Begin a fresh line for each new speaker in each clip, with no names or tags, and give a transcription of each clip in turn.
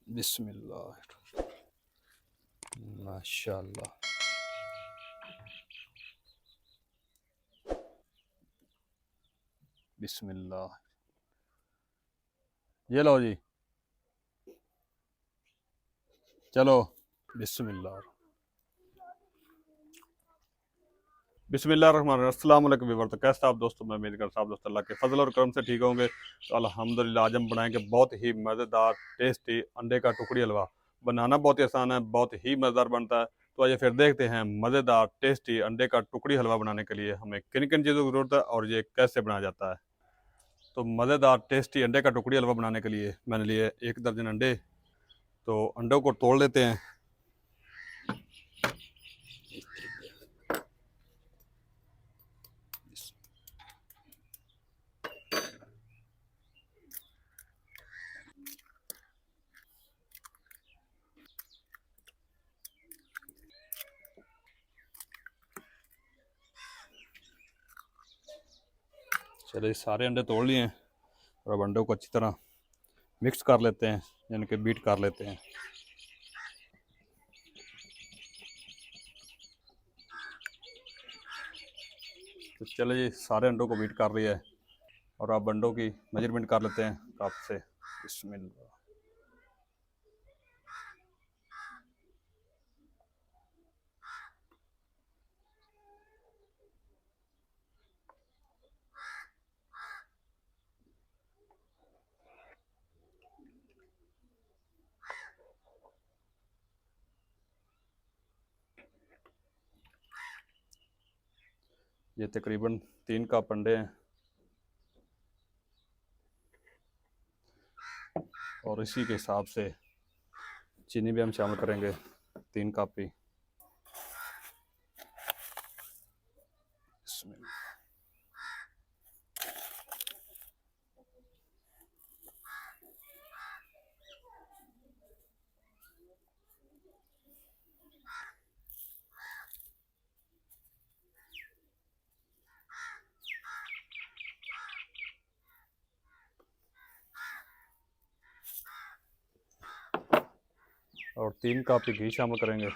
बिस्मिल्लाह। माशाल्लाह। बिस्मिल्लाह। ये लो जी, चलो। बिस्मिल्लाह। बिस्मिल्लाहिर्रहमानिर्रहीम। अस्सलाम वालेकुम व्यूअर्स। तो कैसे आप दोस्तों, मैं उम्मीद करता हूँ आप दोस्त अल्लाह के फजल और करम से ठीक होंगे। तो अल्हम्दुलिल्लाह आज हम बनाएंगे बहुत ही मज़ेदार टेस्टी अंडे का टुकड़ी हलवा। बनाना बहुत ही आसान है, बहुत ही मज़ेदार बनता है। तो आइए फिर देखते हैं मज़ेदार टेस्टी अंडे का टुकड़ी हलवा बनाने के लिए हमें किन किन चीज़ों की ज़रूरत है और ये कैसे बनाया जाता है। तो मज़ेदार टेस्टी अंडे का टुकड़ी हलवा बनाने के लिए मैंने लिए 1 दर्जन अंडे। तो अंडों को तोड़ लेते हैं। चलिए सारे अंडे तोड़ लिए हैं और अब अंडों को अच्छी तरह मिक्स कर लेते हैं, यानी कि बीट कर लेते हैं। तो चलिए जी सारे अंडों को बीट कर लिया है और अब अंडों की मेजरमेंट कर लेते हैं कप से। इसमें ये तकरीबन 3 कप अंडे हैं और इसी के हिसाब से चीनी भी हम शामिल करेंगे 3 कप ही। इसमें और 3 कप ही घी शामिल करेंगे।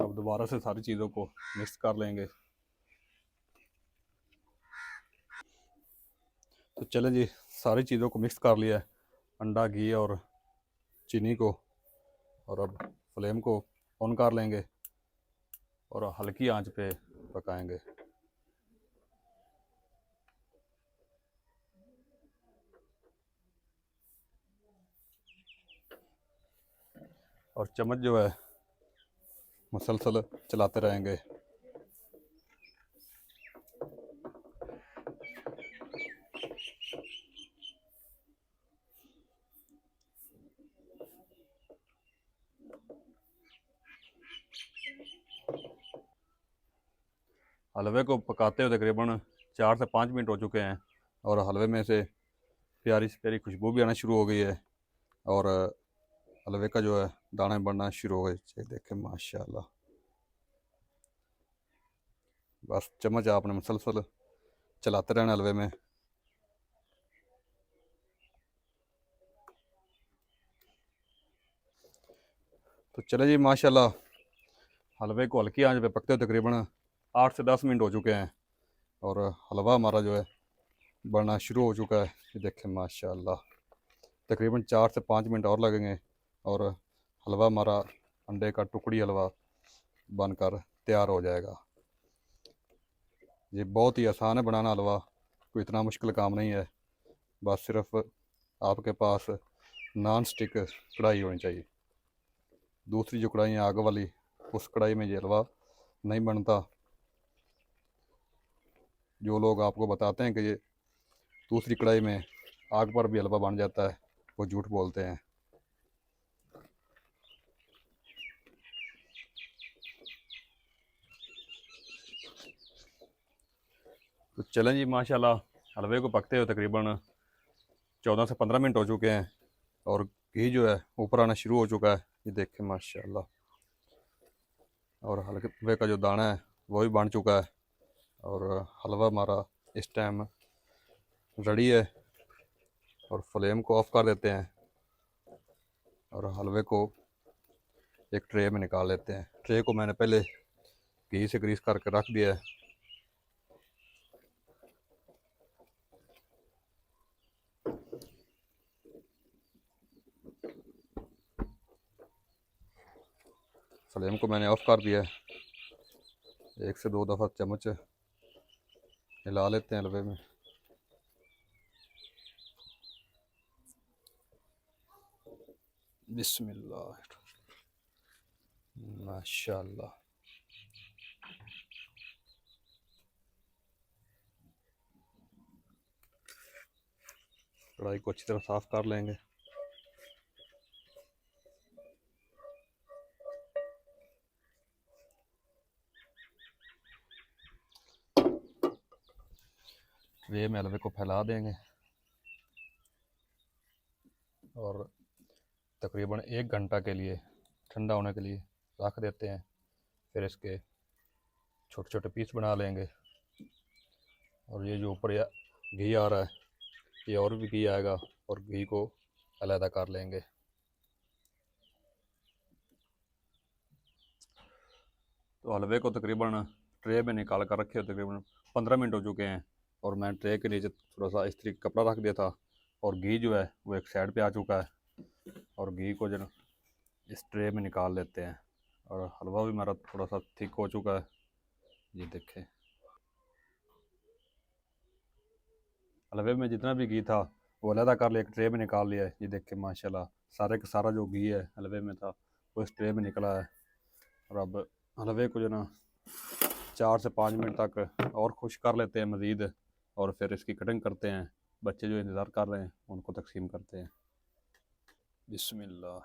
अब दोबारा से सारी चीज़ों को मिक्स कर लेंगे। तो चलें जी सारी चीज़ों को मिक्स कर लिया है, अंडा, घी और चीनी को। और अब फ्लेम को ऑन कर लेंगे और हल्की आंच पे पकाएंगे। और चम्मच जो है मुसलसल चलाते रहेंगे। हलवे को पकाते हुए तकरीबन 4 से 5 मिनट हो चुके हैं और हलवे में से प्यारी से प्यारी खुशबू भी आना शुरू हो गई है और हलवे का जो है दाने बढ़ना शुरू हो गए। ये देखें माशाल्लाह। बस चम्मच आपने मुसलसल चलाते रहना हलवे में। तो चले जी माशाल्लाह हलवे को हल्की आंच पे पकते हुए तकरीबन 8 से 10 मिनट हो चुके हैं और हलवा हमारा जो है बनना शुरू हो चुका है। ये देखें माशाल्लाह तकरीबन 4 से 5 मिनट और लगेंगे और हलवा हमारा अंडे का टुकड़ी हलवा बनकर तैयार हो जाएगा। ये बहुत ही आसान है बनाना हलवा, कोई इतना मुश्किल काम नहीं है। बस सिर्फ आपके पास नॉन स्टिक कढ़ाई होनी चाहिए। दूसरी जो कढ़ाई है आग वाली, उस कढ़ाई में ये हलवा नहीं बनता। जो लोग आपको बताते हैं कि ये दूसरी कढ़ाई में आग पर भी हलवा बन जाता है, वो झूठ बोलते हैं। तो चलें जी, माशाल्लाह हलवे को पकते हुए तकरीबन 14 से 15 मिनट हो चुके हैं और घी जो है ऊपर आना शुरू हो चुका है, ये देखें माशाल्लाह। और हलवे का जो दाना है वो भी बन चुका है और हलवा हमारा इस टाइम रेडी है। और फ्लेम को ऑफ कर देते हैं और हलवे को एक ट्रे में निकाल लेते हैं। ट्रे को मैंने पहले घी से ग्रीस करके रख दिया है। फ्लेम को मैंने ऑफ कर दिया है। 1 से 2 दफ़ा चम्मच हिला लेते हैं हलवे में। बिस्मिल्लाह माशाल्लाह। कढ़ाई को अच्छी तरह साफ कर लेंगे। ट्रे में हलवे को फैला देंगे और तकरीबन 1 घंटा के लिए ठंडा होने के लिए रख देते हैं। फिर इसके छोटे छोटे पीस बना लेंगे और ये जो ऊपर घी आ रहा है ये और भी घी आएगा और घी को अलहदा कर लेंगे। तो हलवे को तकरीबन ट्रे में निकाल कर रखे तकरीबन 15 मिनट हो चुके हैं और मैं ट्रे के नीचे थोड़ा सा इस तरीके कपड़ा रख दिया था और घी जो है वो एक साइड पे आ चुका है और घी को जो इस ट्रे में निकाल लेते हैं। और हलवा भी मेरा थोड़ा सा थिक हो चुका है, ये देखें। हलवे में जितना भी घी था वो अलहदा कर लिया, एक ट्रे में निकाल लिया है। ये देखें माशाल्लाह सारे का सारा जो घी है हलवे में था वो इस ट्रे में निकला है। और अब हलवे को जो ना 4 से 5 मिनट तक और खुश कर लेते हैं मज़ीद और फिर इसकी कटिंग करते हैं। बच्चे जो इंतज़ार कर रहे हैं उनको तकसीम करते हैं। बिस्मिल्लाह।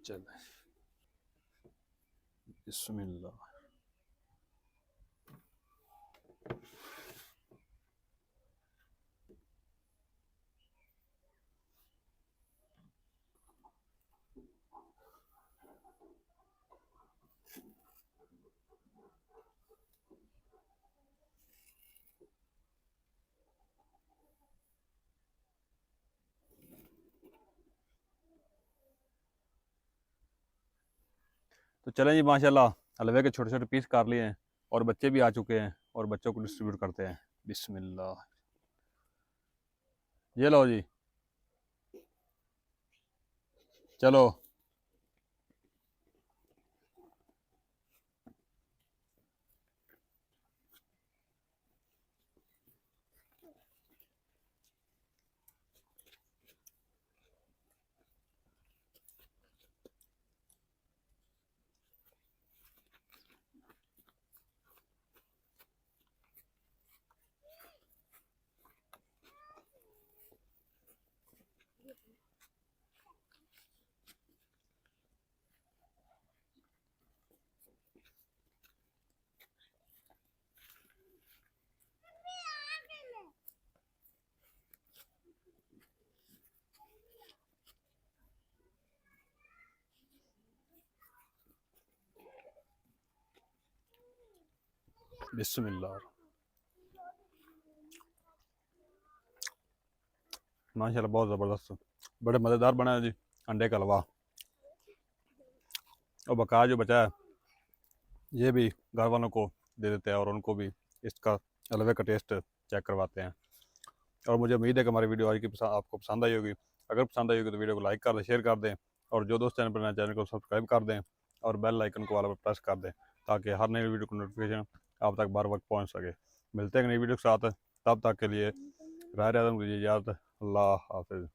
चल बिस्मिल्लाह। तो चलें जी, माशाल्लाह हलवे के छोटे छोटे पीस कर लिए हैं और बच्चे भी आ चुके हैं और बच्चों को डिस्ट्रीब्यूट करते हैं। बिस्मिल्लाह। ये लो जी, चलो। बिस्मिल्लाह। माशाल्लाह बहुत ज़बरदस्त, बड़े मज़ेदार बना है जी अंडे का हलवा। और बकाया जो बचा है ये भी घर वालों को दे देते हैं और उनको भी इसका हलवे का टेस्ट चेक करवाते हैं। और मुझे उम्मीद है कि हमारी वीडियो आज की आपको पसंद आई होगी। अगर पसंद आई होगी तो वीडियो को लाइक कर दें, शेयर कर दें और जो दोस्त चैनल पर नए चैनल को सब्सक्राइब कर दें और बेल आइकन को वाला पर प्रेस कर दें ताकि हर नई वीडियो को नोटिफिकेशन आप तक बार वक्त पहुँच सके। मिलते हैं नई वीडियो के साथ, तब तक के लिए राय आदम दीजिए इजाज़त। अल्लाह हाफिज़।